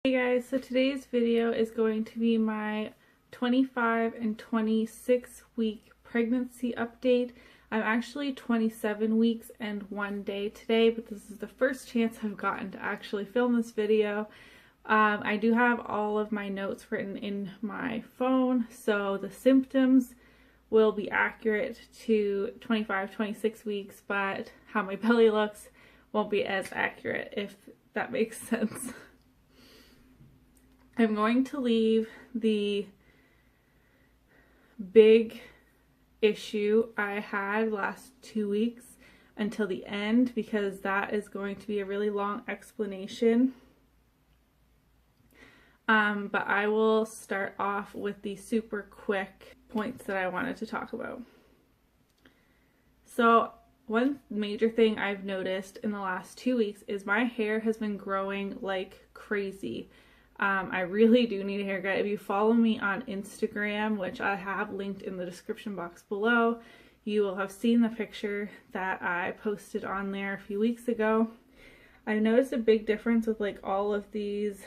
Hey guys, so today's video is going to be my 25 and 26 week pregnancy update. I'm actually 27 weeks and 1 day today, but this is the first chance I've gotten to actually film this video. I do have all of my notes written in my phone, so the symptoms will be accurate to 25, 26 weeks, but how my belly looks won't be as accurate, if that makes sense. I'm going to leave the big issue I had last 2 weeks until the end because that is going to be a really long explanation. But I will start off with the super quick points that I wanted to talk about. So one major thing I've noticed in the last 2 weeks is my hair has been growing like crazy. I really do need a haircut. If you follow me on Instagram, which I have linked in the description box below, you will have seen the picture that I posted on there a few weeks ago. I noticed a big difference with like all of these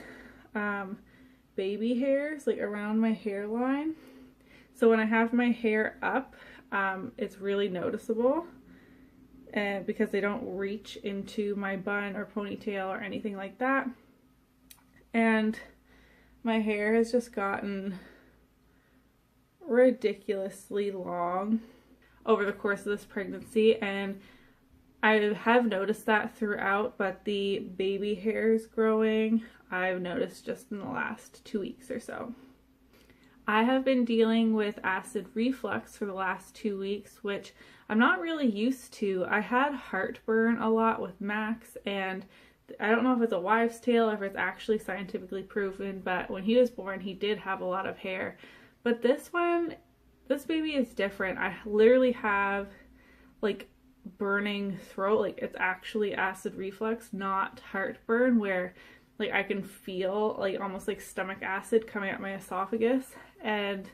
baby hairs like around my hairline. So when I have my hair up, it's really noticeable because they don't reach into my bun or ponytail or anything like that. And my hair has just gotten ridiculously long over the course of this pregnancy, and I have noticed that throughout, but the baby hairs growing I've noticed just in the last 2 weeks or so. I have been dealing with acid reflux for the last 2 weeks, which I'm not really used to. I had heartburn a lot with Max, and I don't know if it's a wives' tale or if it's actually scientifically proven, but when he was born, he did have a lot of hair. But this baby is different. I literally have like burning throat, like it's actually acid reflux, not heartburn, where like I can feel like almost like stomach acid coming out my esophagus, and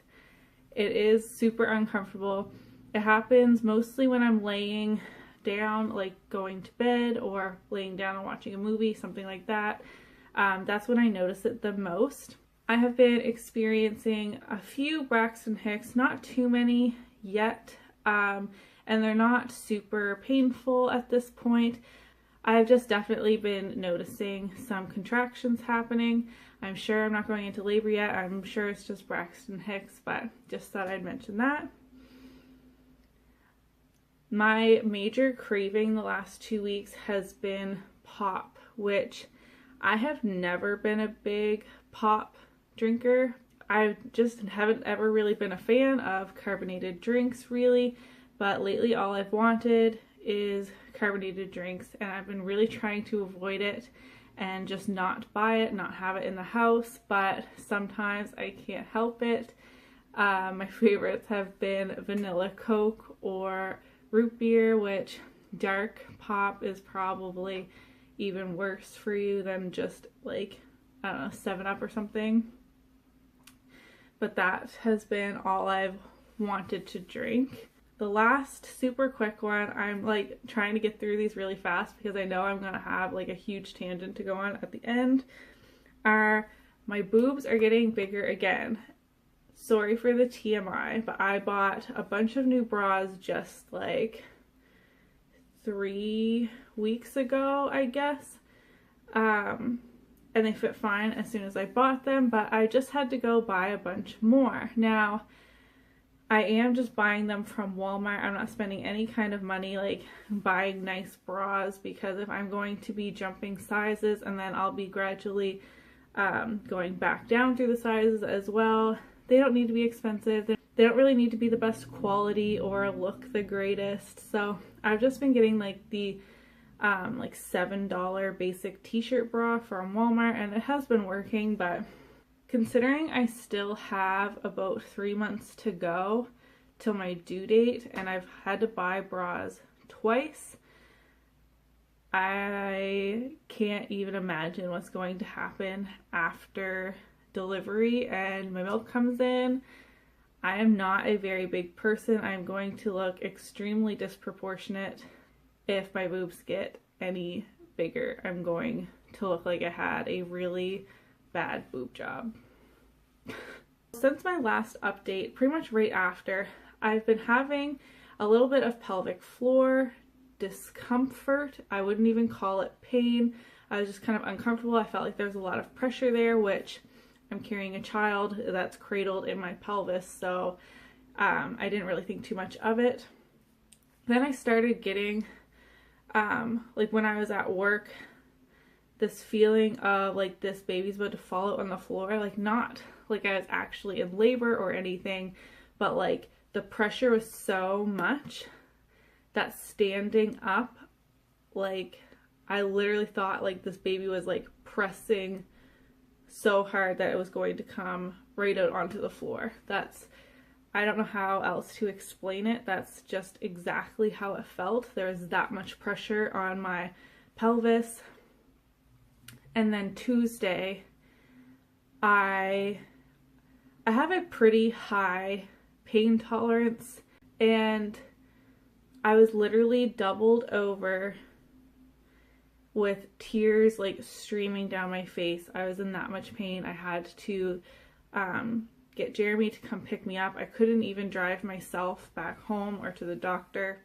it is super uncomfortable. It happens mostly when I'm laying down, like going to bed or laying down and watching a movie, something like that. That's when I notice it the most. I have been experiencing a few Braxton Hicks, not too many yet, and they're not super painful at this point. I've just definitely been noticing some contractions happening. I'm sure I'm not going into labor yet. I'm sure it's just Braxton Hicks, but just thought I'd mention that. My major craving the last 2 weeks has been pop, which I have never been a big pop drinker. I just haven't ever really been a fan of carbonated drinks really, but lately all I've wanted is carbonated drinks, and I've been really trying to avoid it and just not buy it, not have it in the house, but sometimes I can't help it. My favorites have been vanilla Coke or root beer, which dark pop is probably even worse for you than just like, I don't know, 7-Up or something. But that has been all I've wanted to drink. The last super quick one, I'm like trying to get through these really fast because I know I'm gonna have like a huge tangent to go on at the end, are my boobs are getting bigger again. Sorry for the TMI, but I bought a bunch of new bras just like 3 weeks ago, I guess. And they fit fine as soon as I bought them, but I just had to go buy a bunch more. Now, I am just buying them from Walmart. I'm not spending any kind of money like buying nice bras, because if I'm going to be jumping sizes and then I'll be gradually going back down through the sizes as well, they don't need to be expensive. They don't really need to be the best quality or look the greatest. So I've just been getting like the like $7 basic t-shirt bra from Walmart, and it has been working, but considering I still have about 3 months to go till my due date and I've had to buy bras twice, I can't even imagine what's going to happen after delivery and my milk comes in. I am not a very big person. I'm going to look extremely disproportionate if my boobs get any bigger. I'm going to look like I had a really bad boob job. Since my last update, pretty much right after, I've been having a little bit of pelvic floor discomfort. I wouldn't even call it pain. I was just kind of uncomfortable. I felt like there was a lot of pressure there, which I'm carrying a child that's cradled in my pelvis, so I didn't really think too much of it. Then I started getting, like when I was at work, this feeling of like this baby's about to fall out on the floor, like not like I was actually in labor or anything, but like the pressure was so much that standing up, like I literally thought like this baby was like pressing so hard that it was going to come right out onto the floor. I don't know how else to explain it. That's just exactly how it felt. There was that much pressure on my pelvis. And then Tuesday, I have a pretty high pain tolerance, and I was literally doubled over with tears like streaming down my face. I was in that much pain. I had to get Jeremy to come pick me up. I couldn't even drive myself back home or to the doctor.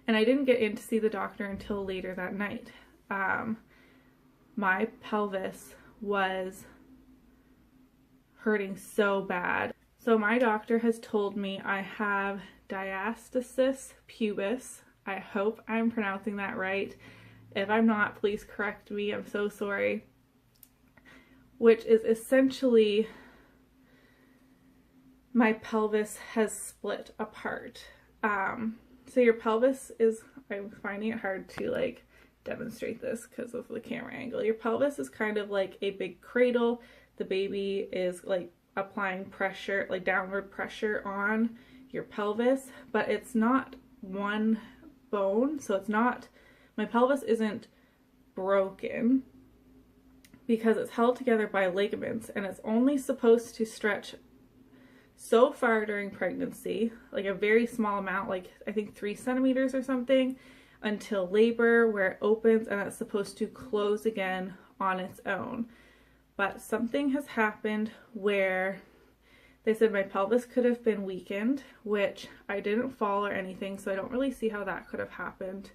And I didn't get in to see the doctor until later that night. My pelvis was hurting so bad. So my doctor has told me I have diastasis pubis. I hope I'm pronouncing that right. If I'm not, please correct me. I'm so sorry. Which is essentially my pelvis has split apart. So your pelvis is, I'm finding it hard to like demonstrate this because of the camera angle. Your pelvis is kind of like a big cradle. The baby is like applying pressure, like downward pressure on your pelvis, but it's not one bone. So it's not, my pelvis isn't broken because it's held together by ligaments, and it's only supposed to stretch so far during pregnancy, like a very small amount, like I think 3 centimeters or something, until labor, where it opens and it's supposed to close again on its own. But something has happened where they said my pelvis could have been weakened, which I didn't fall or anything, so I don't really see how that could have happened.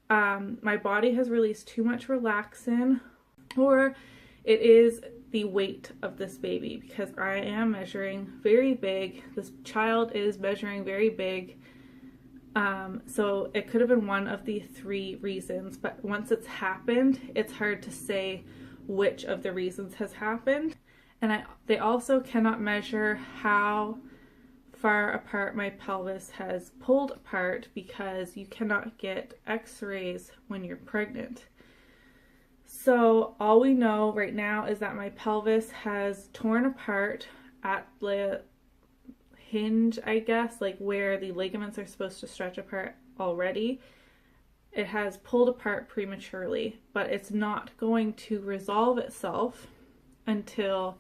My body has released too much relaxin, or it is the weight of this baby, because I am measuring very big. This child is measuring very big. So it could have been one of the 3 reasons, but once it's happened, it's hard to say which of the reasons has happened. And they also cannot measure how far apart my pelvis has pulled apart, because you cannot get x-rays when you're pregnant. So all we know right now is that my pelvis has torn apart at the hinge, I guess, like where the ligaments are supposed to stretch apart already. It has pulled apart prematurely, but it's not going to resolve itself until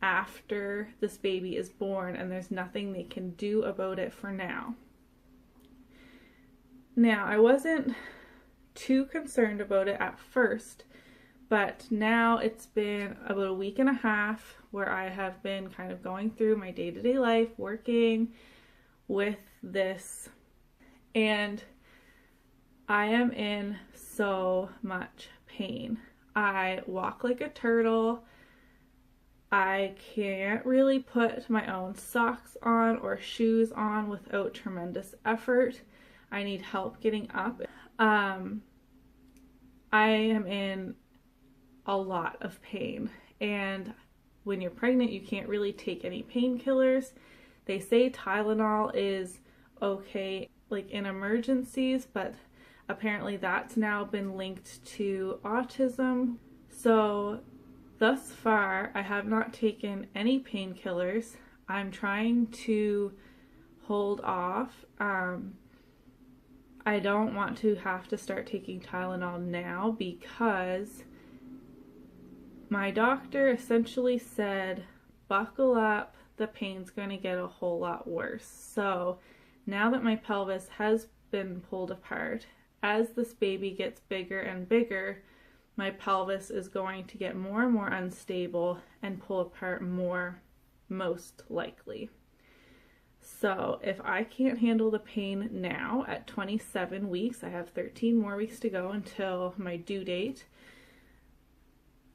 after this baby is born, and there's nothing they can do about it for now. Now, I wasn't too concerned about it at first, but now it's been about a week and a half where I have been kind of going through my day-to-day life, working with this, and I am in so much pain. I walk like a turtle. I can't really put my own socks on or shoes on without tremendous effort. I need help getting up. I am in a lot of pain, and when you're pregnant, you can't really take any painkillers. They say Tylenol is okay, like in emergencies, but apparently that's now been linked to autism. So thus far, I have not taken any painkillers. I'm trying to hold off. I don't want to have to start taking Tylenol now, because my doctor essentially said, buckle up, the pain's going to get a whole lot worse. So now that my pelvis has been pulled apart, as this baby gets bigger and bigger, my pelvis is going to get more and more unstable and pull apart more, most likely. So if I can't handle the pain now at 27 weeks, I have 13 more weeks to go until my due date.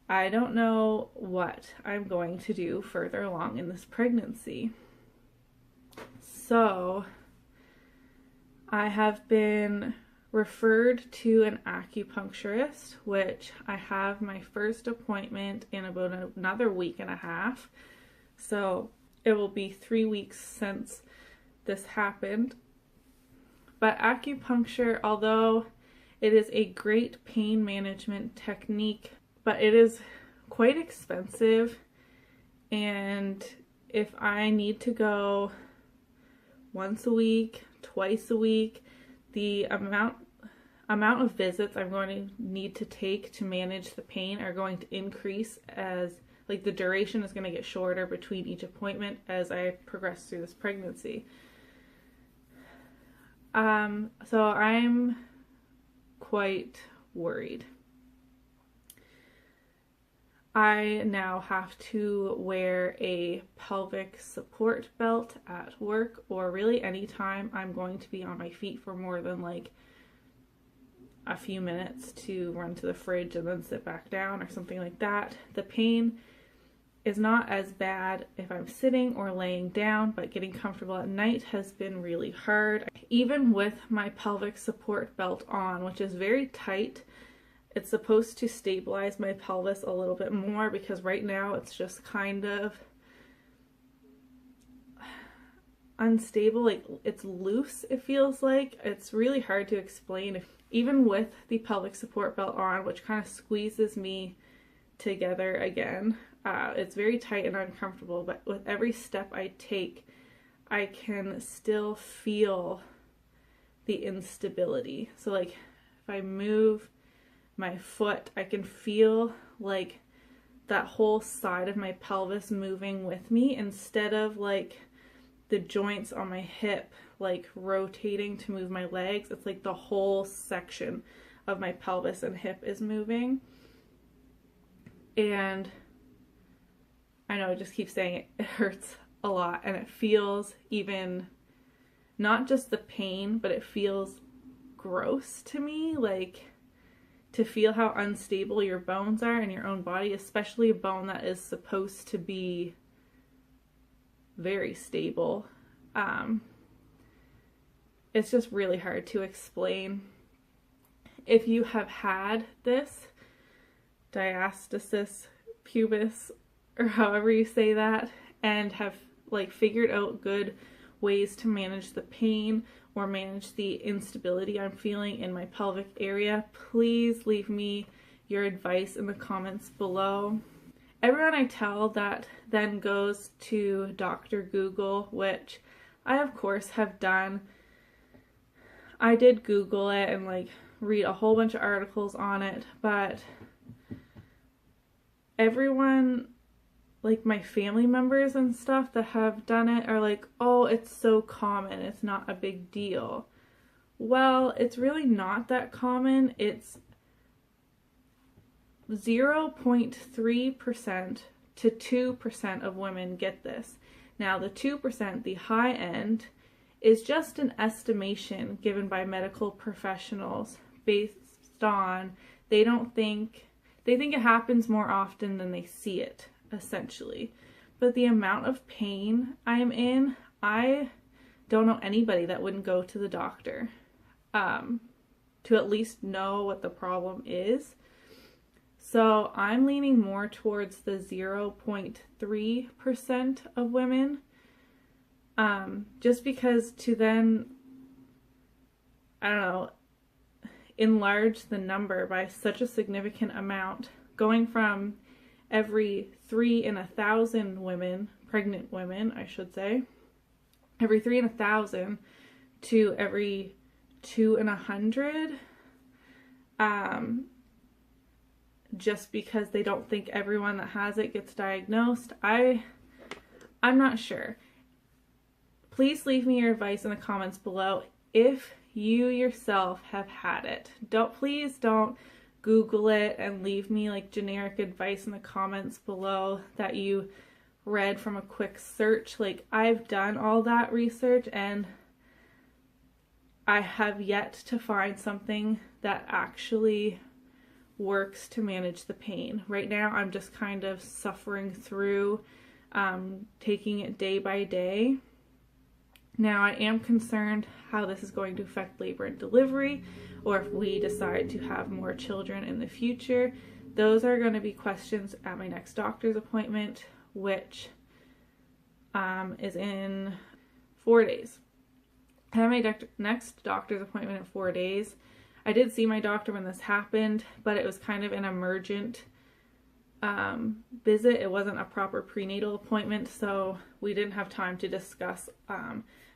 I don't know what I'm going to do further along in this pregnancy. So I have been referred to an acupuncturist, which I have my first appointment in about another week and a half. So it will be 3 weeks since this happened. But acupuncture, although it is a great pain management technique, but it is quite expensive. And if I need to go once a week, twice a week, the amount of visits I'm going to need to take to manage the pain are going to increase, as like the duration is going to get shorter between each appointment as I progress through this pregnancy. So I'm quite worried. I now have to wear a pelvic support belt at work, or really anytime I'm going to be on my feet for more than like a few minutes to run to the fridge and then sit back down or something like that. The pain is not as bad if I'm sitting or laying down, but getting comfortable at night has been really hard. Even with my pelvic support belt on, which is very tight, it's supposed to stabilize my pelvis a little bit more, because right now it's just kind of unstable, like it's loose, it feels like. It's really hard to explain. Even with the pelvic support belt on, which kind of squeezes me together again, it's very tight and uncomfortable, but with every step I take, I can still feel the instability. So like if I move my foot, I can feel like that whole side of my pelvis moving with me, instead of like the joints on my hip like rotating to move my legs. It's like the whole section of my pelvis and hip is moving. And I know I just keep saying it hurts a lot, and it feels, even not just the pain, but it feels gross to me, like to feel how unstable your bones are in your own body, especially a bone that is supposed to be very stable. It's just really hard to explain. If you have had this diastasis pubis, or however you say that, and have like figured out good ways to manage the pain or manage the instability I'm feeling in my pelvic area, please leave me your advice in the comments below. Everyone I tell that then goes to Dr. Google, which I of course have done. I did Google it and like read a whole bunch of articles on it, but everyone, like my family members and stuff that have done it, are like, oh, it's so common, it's not a big deal. Well, it's really not that common. It's 0.3% to 2% of women get this. Now the 2%, the high end, is just an estimation given by medical professionals based on they think it happens more often than they see it, essentially. But the amount of pain I am in, I don't know anybody that wouldn't go to the doctor to at least know what the problem is. So I'm leaning more towards the 0.3% of women, just because to then, I don't know, enlarge the number by such a significant amount, going from every 3 in 1,000 women, pregnant women, I should say, every 3 in 1,000 to every 2 in 100, just because they don't think everyone that has it gets diagnosed. I'm not sure. Please leave me your advice in the comments below if you yourself have had it. Please don't Google it and leave me like generic advice in the comments below that you read from a quick search. Like, I've done all that research and I have yet to find something that actually works to manage the pain. Right now I'm just kind of suffering through, taking it day by day. Now, I am concerned how this is going to affect labor and delivery, or if we decide to have more children in the future. Those are going to be questions at my next doctor's appointment, which is in 4 days. I have my next doctor's appointment in 4 days. I did see my doctor when this happened, but it was kind of an emergent visit. It wasn't a proper prenatal appointment, so we didn't have time to discuss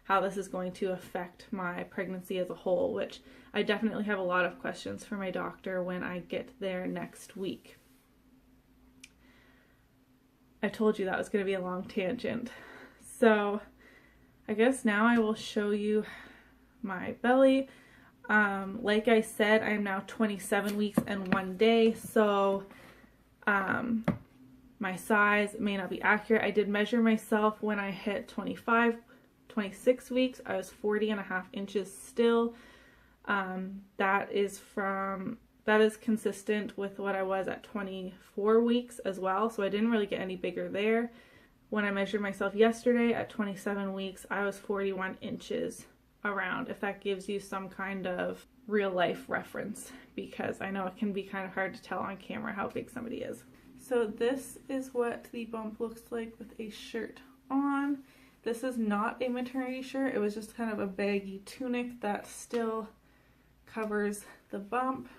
how this is going to affect my pregnancy as a whole, which I definitely have a lot of questions for my doctor when I get there next week. I told you that was going to be a long tangent. So I guess now I will show you my belly. Like I said, I am now 27 weeks and 1 day, so my size may not be accurate. I did measure myself when I hit 26 weeks. I was 40.5 inches still. That is consistent with what I was at 24 weeks as well, so I didn't really get any bigger there. When I measured myself yesterday at 27 weeks, I was 41 inches around, if that gives you some kind of real life reference, because I know it can be kind of hard to tell on camera how big somebody is. So this is what the bump looks like with a shirt on. This is not a maternity shirt. It was just kind of a baggy tunic that still covers the bump.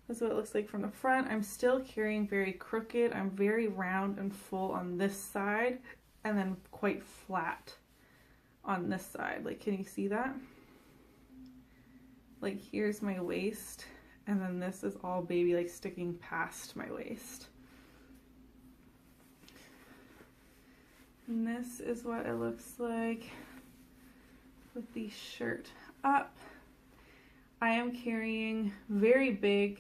This is what it looks like from the front. I'm still carrying very crooked. I'm very round and full on this side, and then quite flat on this side. Like, can you see that? Like, here's my waist, and then this is all baby, like, sticking past my waist. And this is what it looks like with the shirt up. I am carrying very big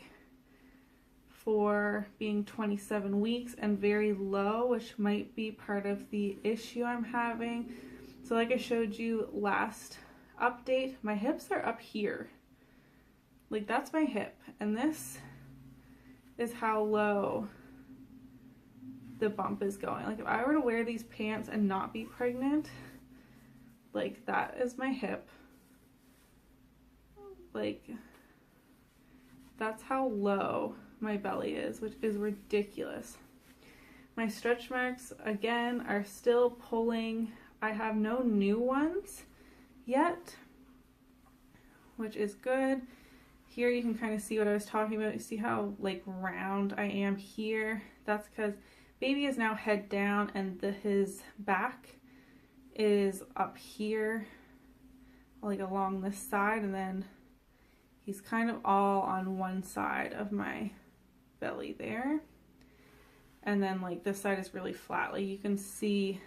for being 27 weeks and very low, which might be part of the issue I'm having. So like I showed you last update, my hips are up here. Like, that's my hip, and this is how low the bump is going. Like, if I were to wear these pants and not be pregnant, like, that is my hip. Like, that's how low my belly is, which is ridiculous. My stretch marks, again, are still pulling. I have no new ones yet, which is good. Here you can kind of see what I was talking about. You see how, like, round I am here? That's because baby is now head down, and his back is up here, like along this side, and then he's kind of all on one side of my belly there. And then, like, this side is really flat. Like, you can see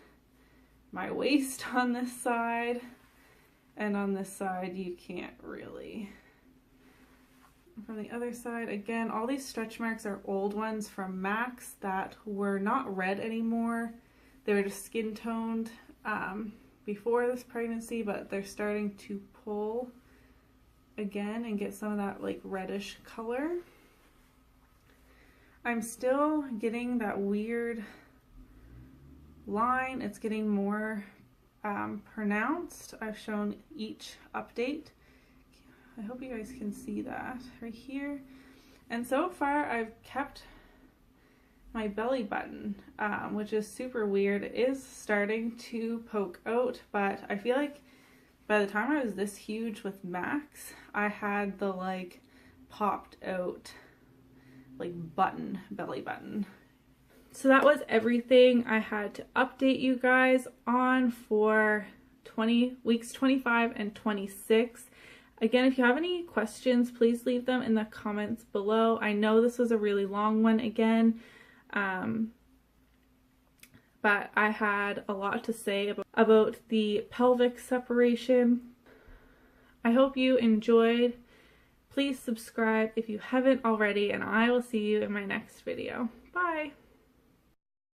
my waist on this side, and on this side you can't really. From the other side, again, all these stretch marks are old ones from Max that were not red anymore. They were just skin toned before this pregnancy, but they're starting to pull again and get some of that, like, reddish color. I'm still getting that weird line. It's getting more pronounced. I've shown each update. I hope you guys can see that right here. And so far I've kept my belly button, which is super weird. It is starting to poke out, but I feel like by the time I was this huge with Max, I had the, like, popped out, like, belly button. So that was everything I had to update you guys on for weeks 25 and 26. Again, if you have any questions, please leave them in the comments below. I know this was a really long one again, but I had a lot to say about the pelvic separation. I hope you enjoyed Please subscribe if you haven't already, and I will see you in my next video. Bye!